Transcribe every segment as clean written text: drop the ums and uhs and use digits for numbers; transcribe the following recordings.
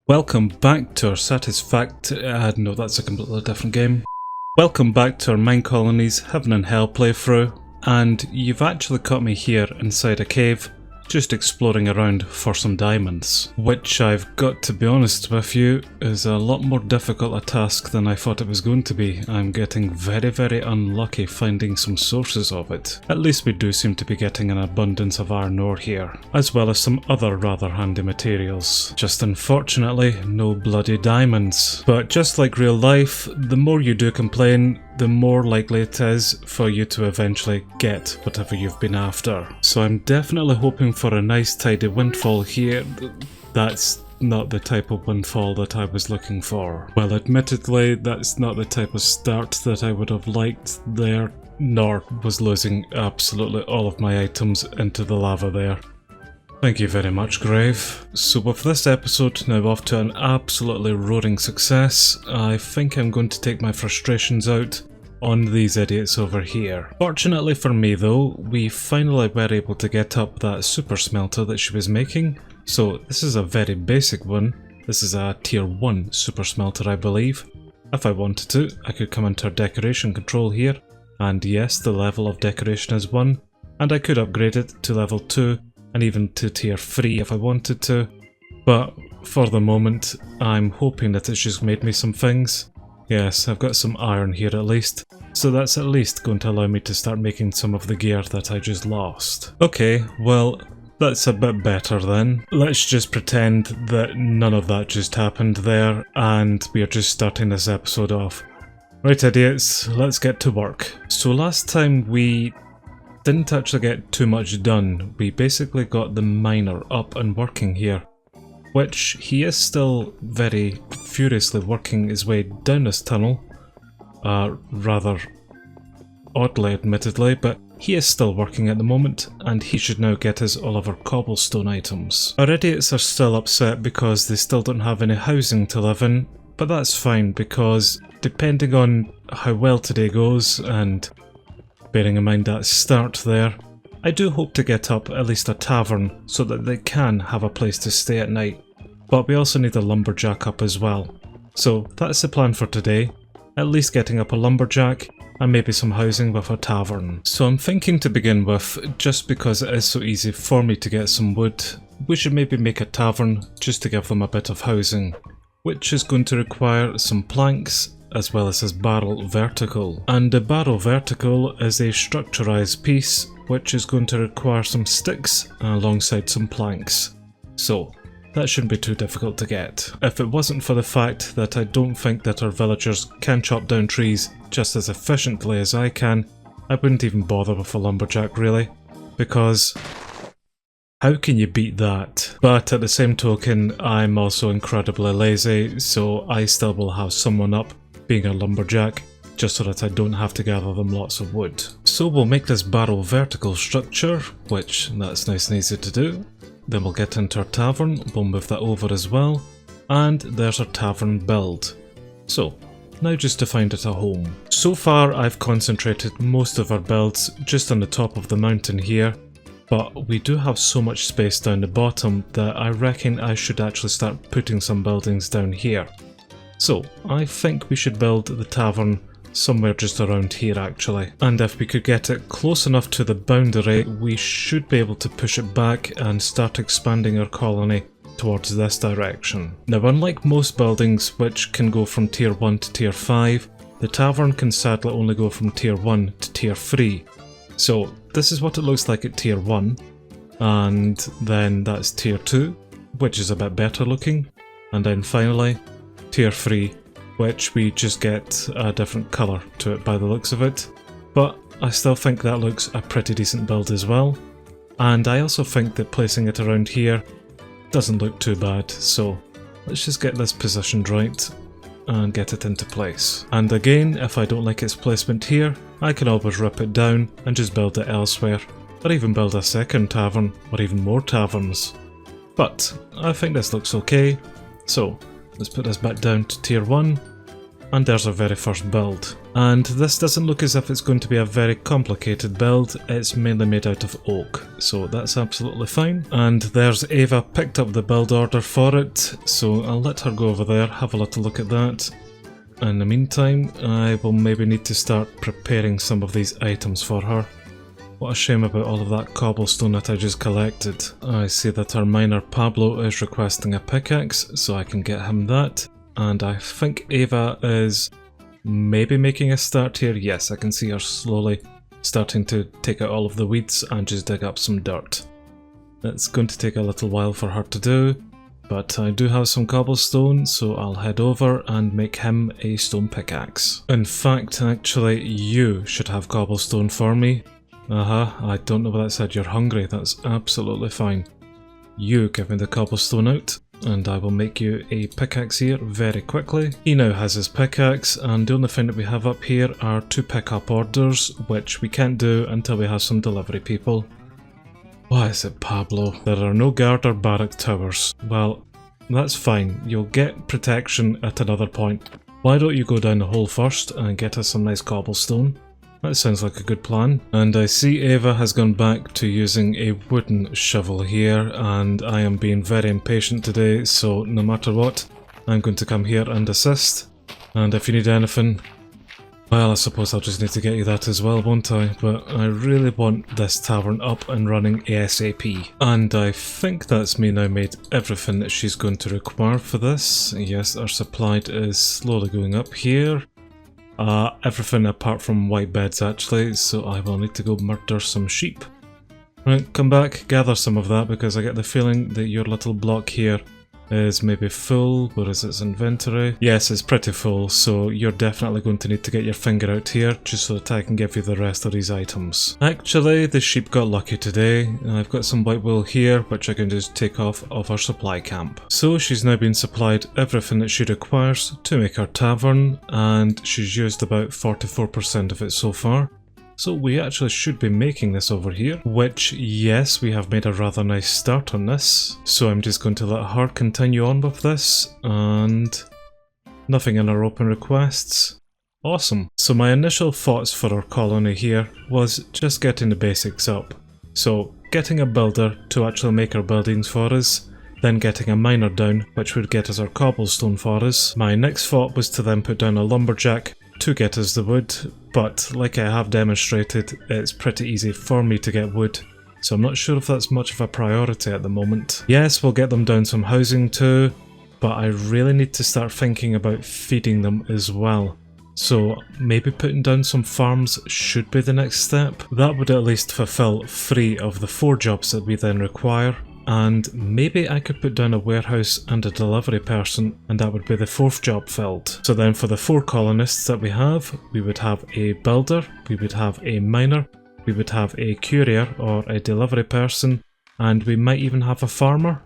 Welcome back to our no, that's a completely different game. Welcome back to our MineColonies Heaven Hell playthrough, and you've actually caught me here inside a cave, just exploring around for some diamonds. Which I've got to be honest with you, is a lot more difficult a task than I thought it was going to be. I'm getting very unlucky finding some sources of it. At least we do seem to be getting an abundance of iron ore here, as well as some other rather handy materials. Just unfortunately, no bloody diamonds. But just like real life, the more you do complain, the more likely it is for you to eventually get whatever you've been after. So I'm definitely hoping for a nice tidy windfall here. That's not the type of windfall that I was looking for. Well, admittedly, that's not the type of start that I would have liked there, nor was losing absolutely all of my items into the lava there. Thank you very much, Grave. So with this episode now off to an absolutely roaring success, I think I'm going to take my frustrations out on these idiots over here. Fortunately for me though, we finally were able to get up that super smelter that she was making. So this is a very basic one. This is a tier 1 super smelter, I believe. If I wanted to, I could come into our decoration control here, and yes, the level of decoration is 1, and I could upgrade it to level 2, and even to tier 3 if I wanted to, but for the moment I'm hoping that it's just made me some things. Yes, I've got some iron here at least, so that's at least going to allow me to start making some of the gear that I just lost. Okay, well, that's a bit better then. Let's just pretend that none of that just happened there, and we are just starting this episode off. Right idiots, let's get to work. So last time we didn't actually get too much done. We basically got the miner up and working here, which he is still very furiously working his way down this tunnel, rather oddly admittedly, but he is still working at the moment, and he should now get us all of our cobblestone items. Our idiots are still upset because they still don't have any housing to live in, but that's fine because depending on how well today goes, and bearing in mind that start there, I do hope to get up at least a tavern so that they can have a place to stay at night. But we also need a lumberjack up as well. So that's the plan for today, at least getting up a lumberjack and maybe some housing with a tavern. So I'm thinking to begin with, just because it is so easy for me to get some wood, we should maybe make a tavern just to give them a bit of housing, which is going to require some planks as well as this barrel vertical. And the barrel vertical is a structurized piece which is going to require some sticks alongside some planks. So that shouldn't be too difficult to get. If it wasn't for the fact that I don't think that our villagers can chop down trees just as efficiently as I can, I wouldn't even bother with a lumberjack really, because how can you beat that? But at the same token, I'm also incredibly lazy, so I still will have someone up being a lumberjack, just so that I don't have to gather them lots of wood. So we'll make this barrel vertical structure, which that's nice and easy to do. Then we'll get into our tavern, we'll move that over as well, and there's our tavern build. So now just to find it a home. So far I've concentrated most of our builds just on the top of the mountain here, but we do have so much space down the bottom that I reckon I should actually start putting some buildings down here. So I think we should build the tavern somewhere just around here actually, and if we could get it close enough to the boundary, we should be able to push it back and start expanding our colony towards this direction. Now, unlike most buildings which can go from tier 1 to tier 5, the tavern can sadly only go from tier 1 to tier 3. So this is what it looks like at tier 1, and then that's tier 2, which is a bit better looking, and then finally tier 3, which we just get a different colour to it by the looks of it. But I still think that looks a pretty decent build as well, and I also think that placing it around here doesn't look too bad, so let's just get this positioned right and get it into place. And again, if I don't like its placement here, I can always rip it down and just build it elsewhere, or even build a second tavern, or even more taverns. But I think this looks okay, so let's put this back down to tier 1, And there's our very first build. And this doesn't look as if it's going to be a very complicated build, it's mainly made out of oak, so that's absolutely fine. And there's Ava picked up the build order for it, so I'll let her go over there, have a little look at that. In the meantime, I will maybe need to start preparing some of these items for her. What a shame about all of that cobblestone that I just collected. I see that our miner Pablo is requesting a pickaxe, so I can get him that. And I think Ava is maybe making a start here. Yes, I can see her slowly starting to take out all of the weeds and just dig up some dirt. It's going to take a little while for her to do, but I do have some cobblestone, so I'll head over and make him a stone pickaxe. In fact, actually, you should have cobblestone for me. I don't know what that said, you're hungry, that's absolutely fine. You give me the cobblestone out, and I will make you a pickaxe here very quickly. He now has his pickaxe, and the only thing that we have up here are 2 pickup orders, which we can't do until we have some delivery people. Why is it Pablo? There are no guard or barrack towers. Well, that's fine, you'll get protection at another point. Why don't you go down the hole first and get us some nice cobblestone? That sounds like a good plan. And I see Ava has gone back to using a wooden shovel here, and I am being very impatient today, so no matter what, I'm going to come here and assist. And if you need anything, well, I suppose I'll just need to get you that as well, won't I? But I really want this tavern up and running ASAP. And I think that's me now made everything that she's going to require for this. Yes, our supply is slowly going up here. Everything apart from white beds actually, so I will need to go murder some sheep. Right, come back, gather some of that, because I get the feeling that your little block here is maybe full. Where is its inventory? Yes, it's pretty full, so you're definitely going to need to get your finger out here, just so that I can give you the rest of these items. Actually, the sheep got lucky today. I've got some white wool here, which I can just take off of our supply camp. So she's now been supplied everything that she requires to make her tavern, and she's used about 44% of it so far. So we actually should be making this over here, which, yes, we have made a rather nice start on this. So I'm just going to let her continue on with this, and nothing in our open requests. Awesome. So my initial thoughts for our colony here was just getting the basics up. So getting a builder to actually make our buildings for us, then getting a miner down, which would get us our cobblestone for us. My next thought was to then put down a lumberjack to get us the wood, but like I have demonstrated, it's pretty easy for me to get wood, so I'm not sure if that's much of a priority at the moment. Yes, we'll get them down some housing too, but I really need to start thinking about feeding them as well. So maybe putting down some farms should be the next step. That would at least fulfill 3 of the 4 jobs that we then require. And maybe I could put down a warehouse and a delivery person, and that would be the 4th job filled. So then for the 4 colonists that we would have a builder, we would have a miner, we would have a courier or a delivery person, and we might even have a farmer.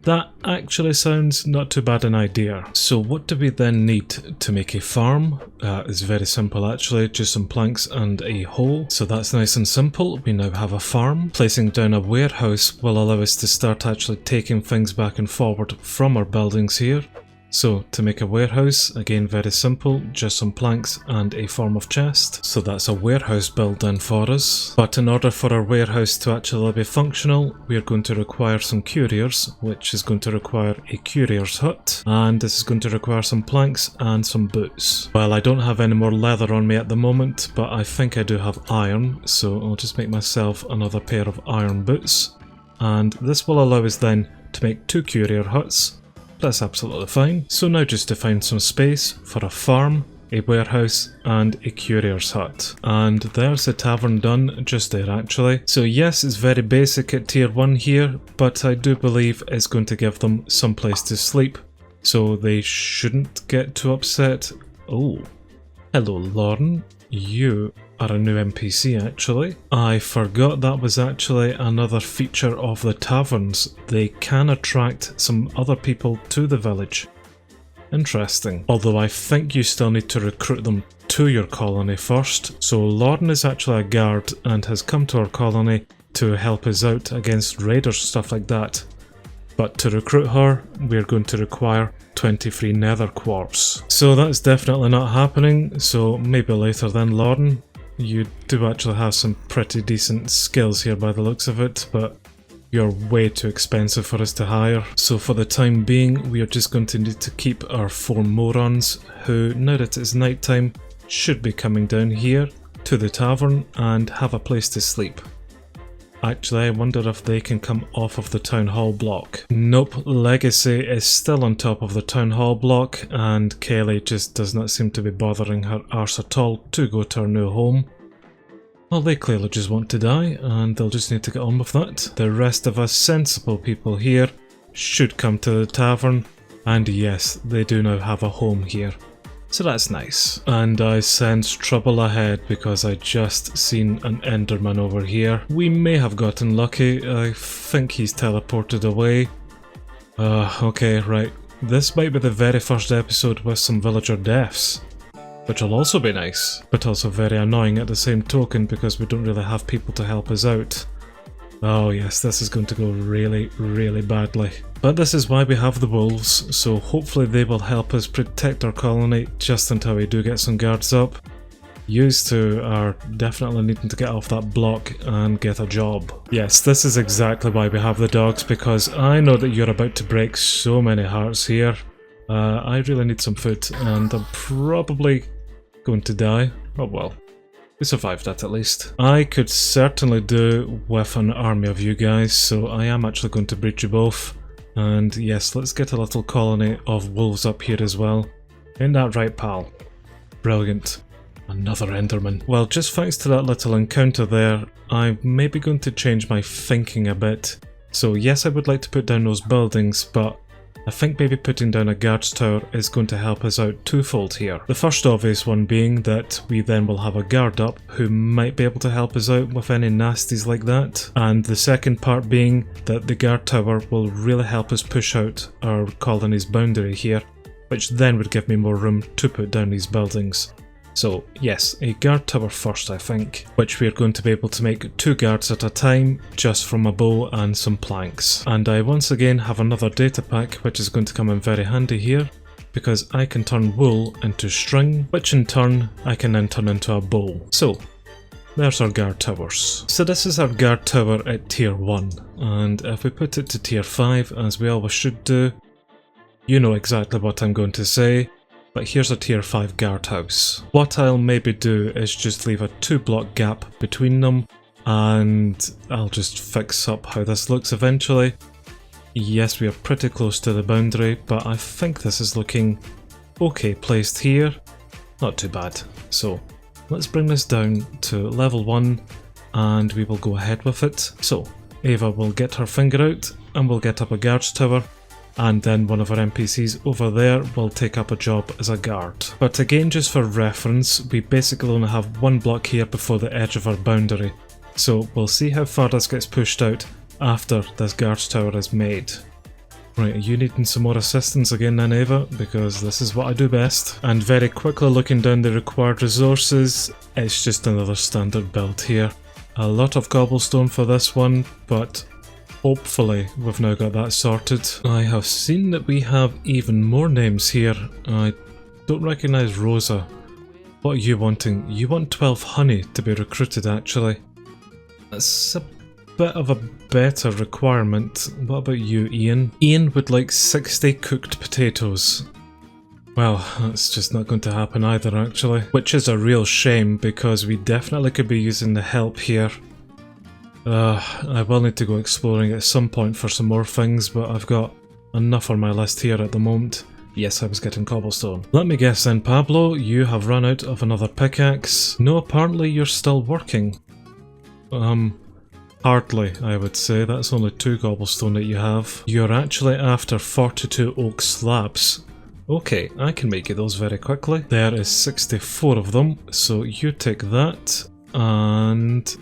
That actually sounds not too bad an idea. So what do we then need to make a farm? It's very simple actually, just some planks and a hole. So that's nice and simple. We now have a farm. Placing down a warehouse will allow us to start actually taking things back and forward from our buildings here. So to make a warehouse, again very simple, just some planks and a form of chest. So that's a warehouse build done for us. But in order for our warehouse to actually be functional, we are going to require some couriers, which is going to require a courier's hut. And this is going to require some planks and some boots. Well, I don't have any more leather on me at the moment, but I think I do have iron, so I'll just make myself another pair of iron boots. And this will allow us then to make 2 courier huts. That's absolutely fine. So now just to find some space for a farm, a warehouse and a courier's hut. And there's the tavern done just there actually. So yes, it's very basic at tier 1 here, but I do believe it's going to give them some place to sleep, so they shouldn't get too upset. Oh, hello Lauren, you are a new NPC actually. I forgot that was actually another feature of the taverns. They can attract some other people to the village. Interesting. Although I think you still need to recruit them to your colony first. So Lauren is actually a guard and has come to our colony to help us out against raiders, stuff like that. But to recruit her, we're going to require 23 nether quartz. So that's definitely not happening, so maybe later then, Lauren. You do actually have some pretty decent skills here by the looks of it, but you're way too expensive for us to hire. So for the time being, we are just going to need to keep our 4 morons, who, now that it's night time, should be coming down here to the tavern and have a place to sleep. Actually, I wonder if they can come off of the town hall block. Nope, Legacy is still on top of the town hall block, and Kelly just does not seem to be bothering her arse at all to go to her new home. Well, they clearly just want to die, and they'll just need to get on with that. The rest of us sensible people here should come to the tavern, and yes, they do now have a home here. So that's nice. And I sense trouble ahead because I just seen an Enderman over here. We may have gotten lucky. I think he's teleported away. Okay, right. This might be the very first episode with some villager deaths, which will also be nice, but also very annoying at the same token because we don't really have people to help us out. Oh yes, this is going to go really, really badly. But this is why we have the wolves, so hopefully they will help us protect our colony just until we do get some guards up. Yous two are definitely needing to get off that block and get a job. Yes, this is exactly why we have the dogs, because I know that you're about to break so many hearts here. I really need some food, and I'm probably going to die. Oh well. We survived that at least. I could certainly do with an army of you guys, so I am actually going to breed you both. And yes, let's get a little colony of wolves up here as well. Ain't that right, pal? Brilliant. Another Enderman. Well, just thanks to that little encounter there, I'm maybe going to change my thinking a bit. So yes, I would like to put down those buildings, but I think maybe putting down a guards tower is going to help us out twofold here. The first obvious one being that we then will have a guard up who might be able to help us out with any nasties like that. And the second part being that the guard tower will really help us push out our colony's boundary here, which then would give me more room to put down these buildings. So yes, a guard tower first I think, which we're going to be able to make 2 guards at a time just from a bow and some planks. And I once again have another data pack which is going to come in very handy here, because I can turn wool into string, which in turn I can then turn into a bow. So there's our guard towers. So this is our guard tower at tier 1, and if we put it to tier 5, as we always should do, you know exactly what I'm going to say. But here's a tier 5 guardhouse. What I'll maybe do is just leave a 2-block gap between them, and I'll just fix up how this looks eventually. Yes, we are pretty close to the boundary, but I think this is looking okay placed here. Not too bad. So let's bring this down to level 1 and we will go ahead with it. So Ava will get her finger out and we'll get up a guards tower. And then one of our NPCs over there will take up a job as a guard. But again, just for reference, we basically only have 1 block here before the edge of our boundary. So we'll see how far this gets pushed out after this guards tower is made. Right, are you needing some more assistance again then, Ava? Because this is what I do best. And very quickly looking down the required resources, it's just another standard build here. A lot of cobblestone for this one, but hopefully we've now got that sorted. I have seen that we have even more names here. I don't recognise Rosa. What are you wanting? You want 12 honey to be recruited actually. That's a bit of a better requirement. What about you, Ian? Ian would like 60 cooked potatoes. Well, that's just not going to happen either actually. Which is a real shame because we definitely could be using the help here. I will need to go exploring at some point for some more things, but I've got enough on my list here at the moment. Yes, I was getting cobblestone. Let me guess then, Pablo, you have run out of another pickaxe. No, apparently you're still working. Hardly, I would say. That's only 2 cobblestone that you have. You're actually after 42 oak slabs. Okay, I can make you those very quickly. There is 64 of them, so you take that, and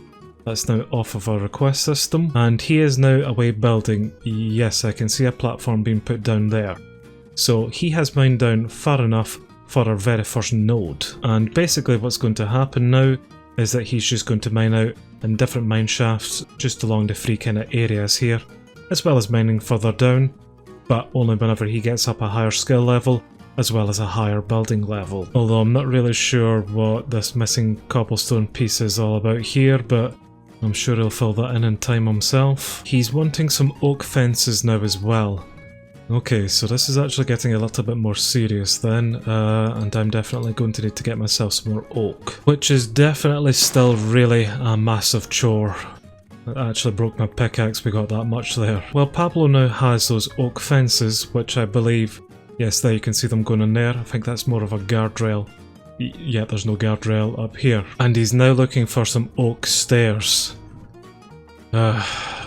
that's now off of our request system. And he is now away building. Yes, I can see a platform being put down there. So he has mined down far enough for our very first node. And basically what's going to happen now is that he's just going to mine out in different mine shafts just along the 3 kind of areas here. as well as mining further down, but only whenever he gets up a higher skill level, as well as a higher building level. Although I'm not really sure what this missing cobblestone piece is all about here, but I'm sure he'll fill that in time himself. He's wanting some oak fences now as well. Okay, so this is actually getting a little bit more serious then, and I'm definitely going to need to get myself some more oak, which is definitely still really a massive chore. It actually broke my pickaxe, we got that much there. Well, Pablo now has those oak fences, which I believe, yes, there you can see them going in there. I think that's more of a guardrail. Yeah, there's no guardrail up here. And he's now looking for some oak stairs.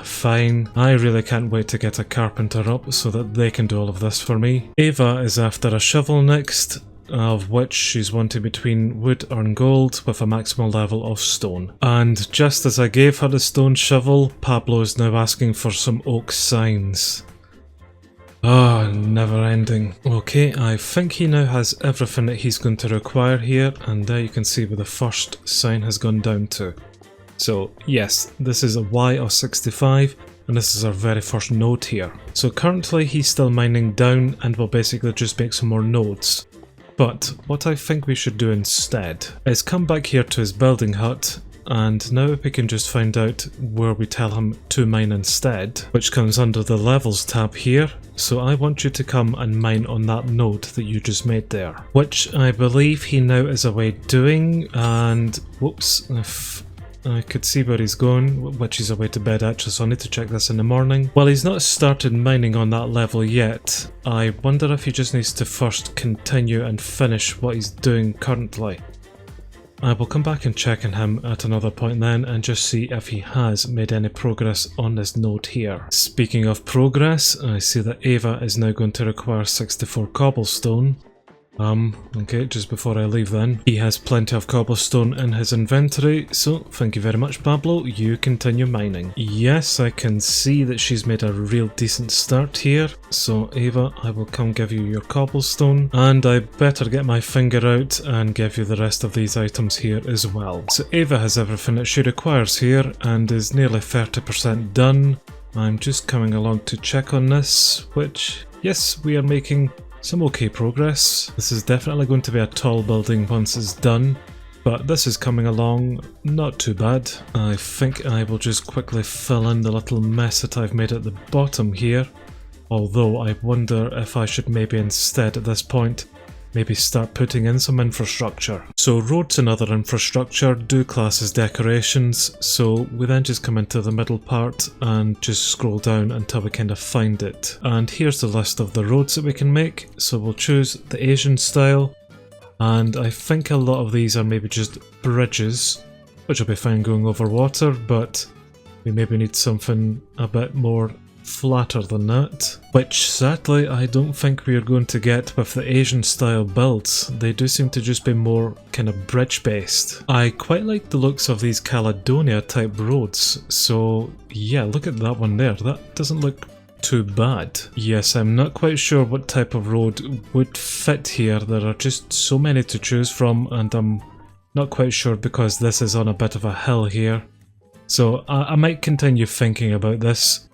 Fine. I really can't wait to get a carpenter up so that they can do all of this for me. Eva is after a shovel next, of which she's wanting between wood and gold with a maximal level of stone. And just as I gave her the stone shovel, Pablo is now asking for some oak signs. Ah, never ending. Okay, I think he now has everything that he's going to require here, and there you can see where the first sign has gone down to. So yes, this is a Y of 65, and this is our very first node here. So currently he's still mining down and will basically just make some more nodes. But what I think we should do instead is come back here to his building hut, and now we can just find out where we tell him to mine instead, which comes under the levels tab here. So I want you to come and mine on that node that you just made there, which I believe he now is away doing, and whoops, if I could see where he's going, which he's away to bed actually, so I need to check this in the morning. Well, he's not started mining on that level yet. I wonder if he just needs to first continue and finish what he's doing currently. I will come back and check on him at another point then and just see if he has made any progress on this node here. Speaking of progress, I see that Eva is now going to require 64 cobblestone. Okay, just before I leave then, he has plenty of cobblestone in his inventory, so thank you very much Pablo, you continue mining. Yes, I can see that she's made a real decent start here, so Eva, I will come give you your cobblestone, and I better get my finger out and give you the rest of these items here as well. So Eva has everything that she requires here, and is nearly 30% done. I'm just coming along to check on this, which, yes, we are making some okay progress. This is definitely going to be a tall building once it's done, but this is coming along not too bad. I think I will just quickly fill in the little mess that I've made at the bottom here, although I wonder if I should maybe instead at this point maybe start putting in some infrastructure. So roads and other infrastructure do class as decorations, so we then just come into the middle part and just scroll down until we kind of find it. And here's the list of the roads that we can make, so we'll choose the Asian style, and I think a lot of these are maybe just bridges, which will be fine going over water, but we maybe need something a bit more flatter than that, which sadly I don't think we are going to get with the Asian style builds. They do seem to just be more kind of bridge based. I quite like the looks of these Caledonia type roads, so yeah, look at that one there, that doesn't look too bad. Yes, I'm not quite sure what type of road would fit here, there are just so many to choose from, and I'm not quite sure because this is on a bit of a hill here, so I might continue thinking about this.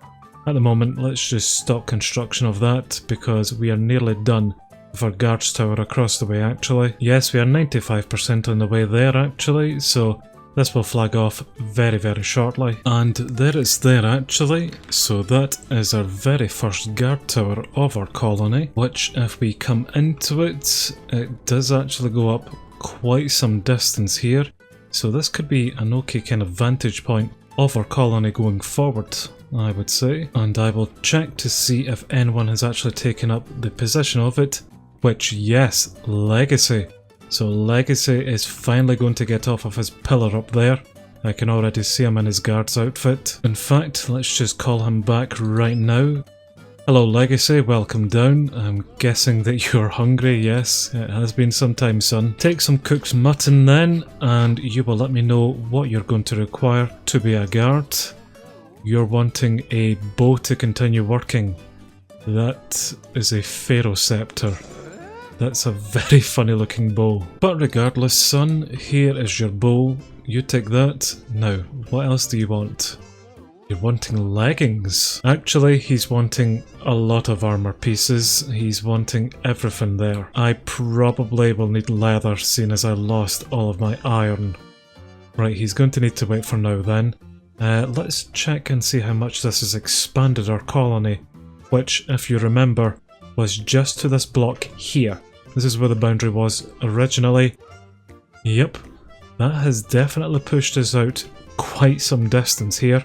At the moment, let's just stop construction of that because we are nearly done with our guards tower across the way actually. Yes, we are 95% on the way there actually, so this will flag off very shortly. And there it's there actually, so that is our very first guard tower of our colony, which if we come into it, it does actually go up quite some distance here, so this could be an okay kind of vantage point of our colony going forward, I would say. And I will check to see if anyone has actually taken up the position of it, which yes, Legacy. So Legacy is finally going to get off of his pillar up there. I can already see him in his guard's outfit. In fact, let's just call him back right now. Hello Legacy, welcome down. I'm guessing that you're hungry, yes, it has been some time son. Take some cooked mutton then, and you will let me know what you're going to require to be a guard. You're wanting a bow to continue working. That is a pharaoh scepter. That's a very funny looking bow. But regardless son, here is your bow. You take that. Now, what else do you want? You're wanting leggings. Actually, he's wanting a lot of armor pieces. He's wanting everything there. I probably will need leather, seeing as I lost all of my iron. Right, he's going to need to wait for now then. Let's check and see how much this has expanded our colony, which, if you remember, was just to this block here. This is where the boundary was originally. Yep, that has definitely pushed us out quite some distance here.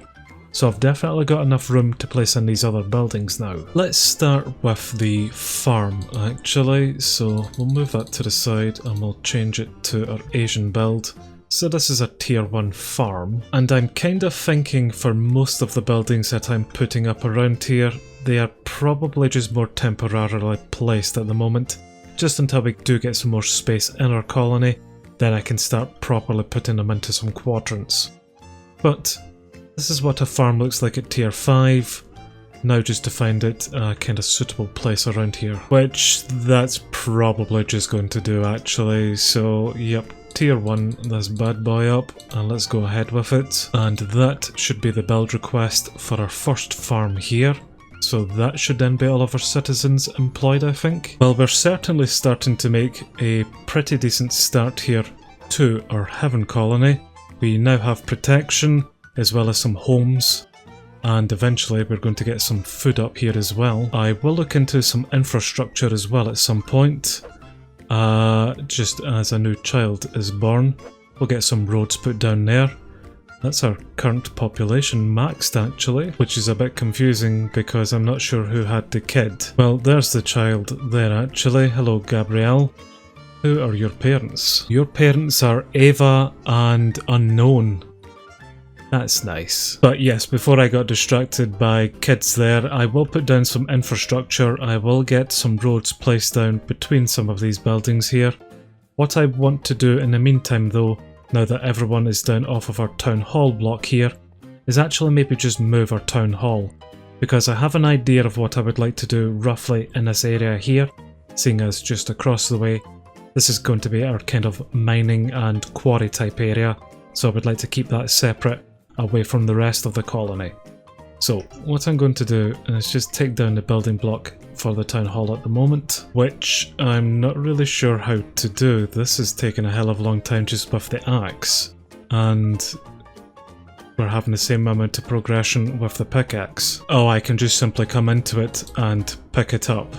So I've definitely got enough room to place in these other buildings now. Let's start with the farm actually, so we'll move that to the side and we'll change it to our Asian build. So this is a tier 1 farm, and I'm kind of thinking for most of the buildings that I'm putting up around here, they are probably just more temporarily placed at the moment. Just until we do get some more space in our colony, then I can start properly putting them into some quadrants. But this is what a farm looks like at tier 5. Now just to find it a kind of suitable place around here. Which, that's probably just going to do actually. So, yep, tier 1, this bad boy up. And let's go ahead with it. And that should be the build request for our first farm here. So that should then be all of our citizens employed, I think. Well, we're certainly starting to make a pretty decent start here to our Heaven colony. We now have protection, as well as some homes, and eventually we're going to get some food up here as well. I will look into some infrastructure as well at some point, just as a new child is born. We'll get some roads put down there. That's our current population maxed actually, which is a bit confusing because I'm not sure who had the kid. Well, there's the child there actually. Hello Gabrielle. Who are your parents? Your parents are Ava and Unknown. That's nice. But yes, before I got distracted by kids there, I will put down some infrastructure. I will get some roads placed down between some of these buildings here. What I want to do in the meantime though, now that everyone is down off of our town hall block here, is actually maybe just move our town hall. Because I have an idea of what I would like to do roughly in this area here, seeing as just across the way, this is going to be our kind of mining and quarry type area. So I would like to keep that separate, away from the rest of the colony. So what I'm going to do is just take down the building block for the town hall at the moment, which I'm not really sure how to do. This is taking a hell of a long time just with the axe, and we're having the same amount of progression with the pickaxe. Oh, I can just simply come into it and pick it up.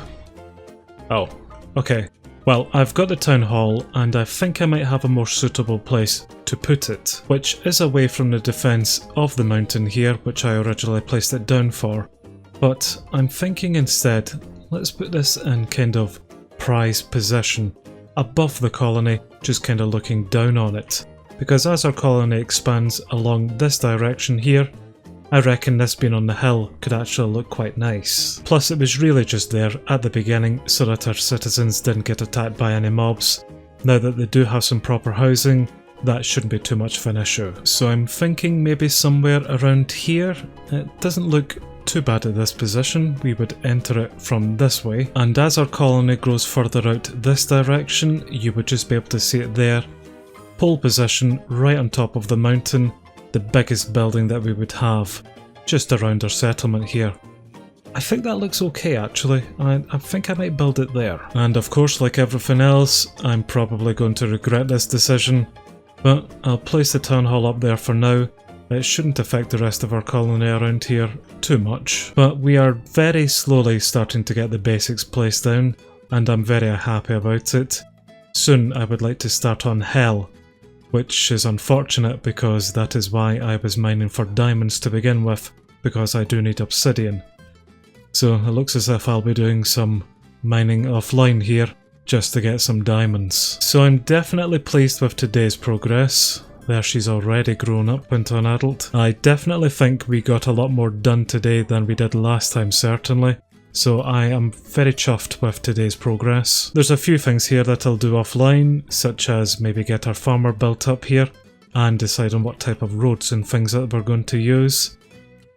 Oh, okay. Well, I've got the town hall, and I think I might have a more suitable place to put it, which is away from the defence of the mountain here, which I originally placed it down for. But I'm thinking instead, let's put this in kind of prized position, above the colony, just kind of looking down on it. Because as our colony expands along this direction here, I reckon this being on the hill could actually look quite nice. Plus it was really just there at the beginning so that our citizens didn't get attacked by any mobs. Now that they do have some proper housing, that shouldn't be too much of an issue. So I'm thinking maybe somewhere around here. It doesn't look too bad at this position. We would enter it from this way, and as our colony grows further out this direction, you would just be able to see it there. Pole position right on top of the mountain. The biggest building that we would have just around our settlement here. I think that looks okay actually. I think I might build it there. And of course, like everything else, I'm probably going to regret this decision, but I'll place the town hall up there for now. It shouldn't affect the rest of our colony around here too much. But we are very slowly starting to get the basics placed down, and I'm very happy about it. Soon I would like to start on Hell, which is unfortunate because that is why I was mining for diamonds to begin with, because I do need obsidian. So it looks as if I'll be doing some mining offline here just to get some diamonds. So I'm definitely pleased with today's progress. There, she's already grown up into an adult. I definitely think we got a lot more done today than we did last time, certainly. So I am very chuffed with today's progress. There's a few things here that I'll do offline, such as maybe get our farmer built up here, and decide on what type of roads and things that we're going to use.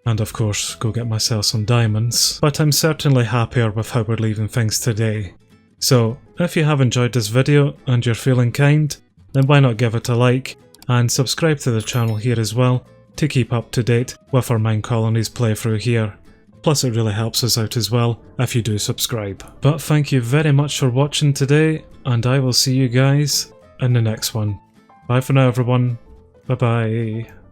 And of course, go get myself some diamonds. But I'm certainly happier with how we're leaving things today. So, if you have enjoyed this video and you're feeling kind, then why not give it a like, and subscribe to the channel here as well, to keep up to date with our MineColonies playthrough here. Plus it really helps us out as well if you do subscribe. But thank you very much for watching today, and I will see you guys in the next one. Bye for now everyone. Bye bye.